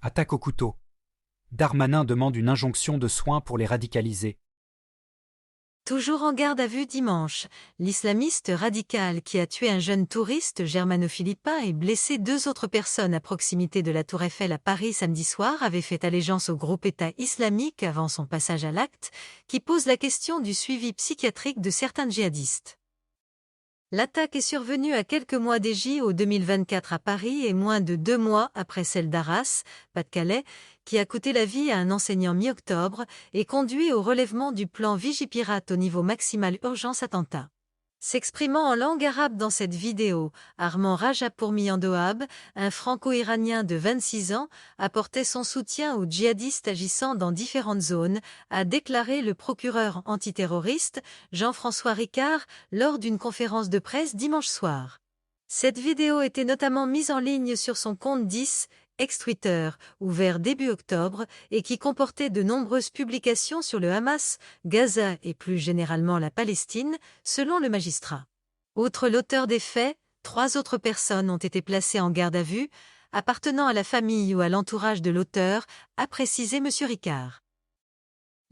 Attaque au couteau. Darmanin demande une injonction de soins pour les radicalisés. Toujours en garde à vue dimanche, l'islamiste radical qui a tué un jeune touriste germano-philippin et blessé 2 autres personnes à proximité de la Tour Eiffel à Paris samedi soir avait fait allégeance au groupe État islamique avant son passage à l'acte, qui pose la question du suivi psychiatrique de certains djihadistes. L'attaque est survenue à quelques mois des JO 2024 à Paris et moins de 2 mois après celle d'Arras, Pas-de-Calais, qui a coûté la vie à un enseignant mi-octobre et conduit au relèvement du plan Vigipirate au niveau maximal urgence attentat. S'exprimant en langue arabe dans cette vidéo, Armand Rajapourmi-Andoab, un franco-iranien de 26 ans, apportait son soutien aux djihadistes agissant dans différentes zones, a déclaré le procureur antiterroriste Jean-François Ricard lors d'une conférence de presse dimanche soir. Cette vidéo était notamment mise en ligne sur son compte 10, ex-Twitter, ouvert début octobre, et qui comportait de nombreuses publications sur le Hamas, Gaza et plus généralement la Palestine, selon le magistrat. Outre l'auteur des faits, 3 autres personnes ont été placées en garde à vue, appartenant à la famille ou à l'entourage de l'auteur, a précisé M. Ricard.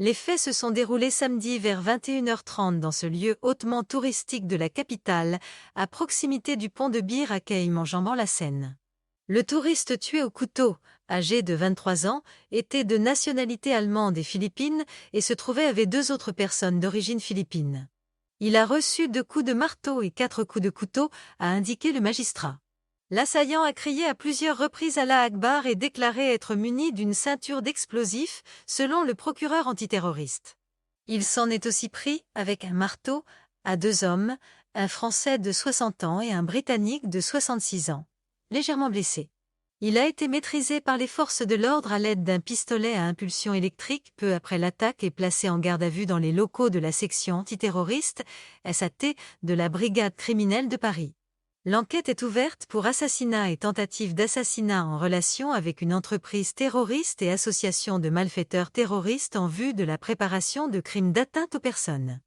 Les faits se sont déroulés samedi vers 21h30 dans ce lieu hautement touristique de la capitale, à proximité du pont de Bir à Keim enjambant la Seine. Le touriste tué au couteau, âgé de 23 ans, était de nationalité allemande et philippine et se trouvait avec 2 autres personnes d'origine philippine. Il a reçu 2 coups de marteau et 4 coups de couteau, a indiqué le magistrat. L'assaillant a crié à plusieurs reprises Allah Akbar et déclaré être muni d'une ceinture d'explosifs, selon le procureur antiterroriste. Il s'en est aussi pris, avec un marteau, à 2 hommes, un Français de 60 ans et un Britannique de 66 ans, légèrement blessés. Il a été maîtrisé par les forces de l'ordre à l'aide d'un pistolet à impulsion électrique peu après l'attaque et placé en garde à vue dans les locaux de la section antiterroriste, SAT, de la brigade criminelle de Paris. L'enquête est ouverte pour assassinat et tentative d'assassinat en relation avec une entreprise terroriste et association de malfaiteurs terroristes en vue de la préparation de crimes d'atteinte aux personnes.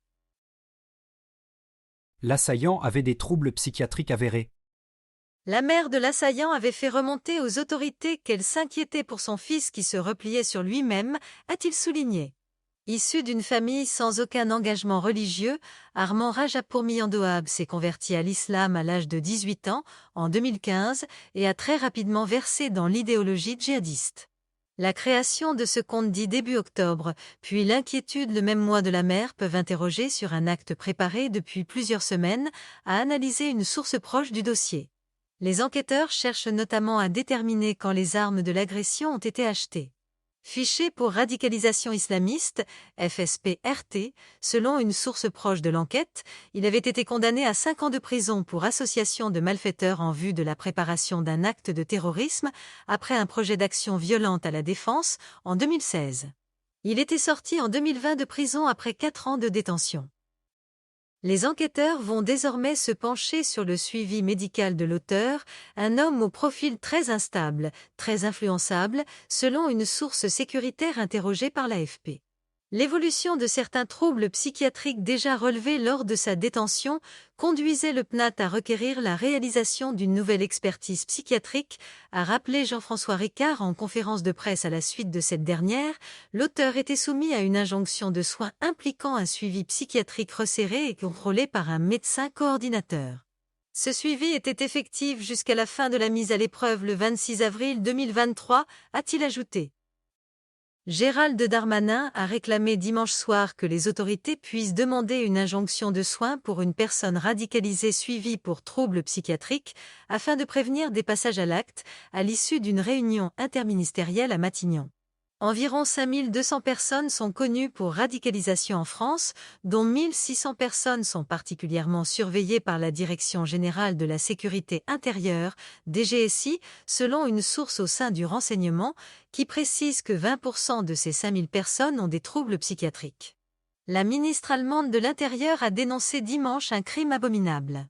L'assaillant avait des troubles psychiatriques avérés. La mère de l'assaillant avait fait remonter aux autorités qu'elle s'inquiétait pour son fils qui se repliait sur lui-même, a-t-il souligné. Issu d'une famille sans aucun engagement religieux, Armand Rajapourmi-Andoab s'est converti à l'islam à l'âge de 18 ans, en 2015, et a très rapidement versé dans l'idéologie djihadiste. La création de ce compte dit début octobre, puis l'inquiétude le même mois de la mère peuvent interroger sur un acte préparé depuis plusieurs semaines, a analysé une source proche du dossier. Les enquêteurs cherchent notamment à déterminer quand les armes de l'agression ont été achetées. Fiché pour radicalisation islamiste, FSP-RT, selon une source proche de l'enquête, il avait été condamné à 5 ans de prison pour association de malfaiteurs en vue de la préparation d'un acte de terrorisme après un projet d'action violente à la défense en 2016. Il était sorti en 2020 de prison après 4 ans de détention. Les enquêteurs vont désormais se pencher sur le suivi médical de l'auteur, un homme au profil très instable, très influençable, selon une source sécuritaire interrogée par l'AFP. L'évolution de certains troubles psychiatriques déjà relevés lors de sa détention conduisait le PNAT à requérir la réalisation d'une nouvelle expertise psychiatrique, a rappelé Jean-François Ricard en conférence de presse à la suite de cette dernière. L'auteur était soumis à une injonction de soins impliquant un suivi psychiatrique resserré et contrôlé par un médecin coordinateur. Ce suivi était effectif jusqu'à la fin de la mise à l'épreuve le 26 avril 2023, a-t-il ajouté. Gérald Darmanin a réclamé dimanche soir que les autorités puissent demander une injonction de soins pour une personne radicalisée suivie pour troubles psychiatriques afin de prévenir des passages à l'acte à l'issue d'une réunion interministérielle à Matignon. Environ 5200 personnes sont connues pour radicalisation en France, dont 1600 personnes sont particulièrement surveillées par la Direction générale de la sécurité intérieure, DGSI, selon une source au sein du renseignement, qui précise que 20% de ces 5000 personnes ont des troubles psychiatriques. La ministre allemande de l'Intérieur a dénoncé dimanche un crime abominable.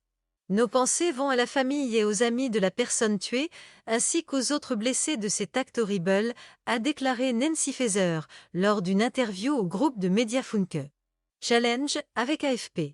Nos pensées vont à la famille et aux amis de la personne tuée, ainsi qu'aux autres blessés de cet acte horrible, a déclaré Nancy Faeser lors d'une interview au groupe de médias Funke. Challenge avec AFP.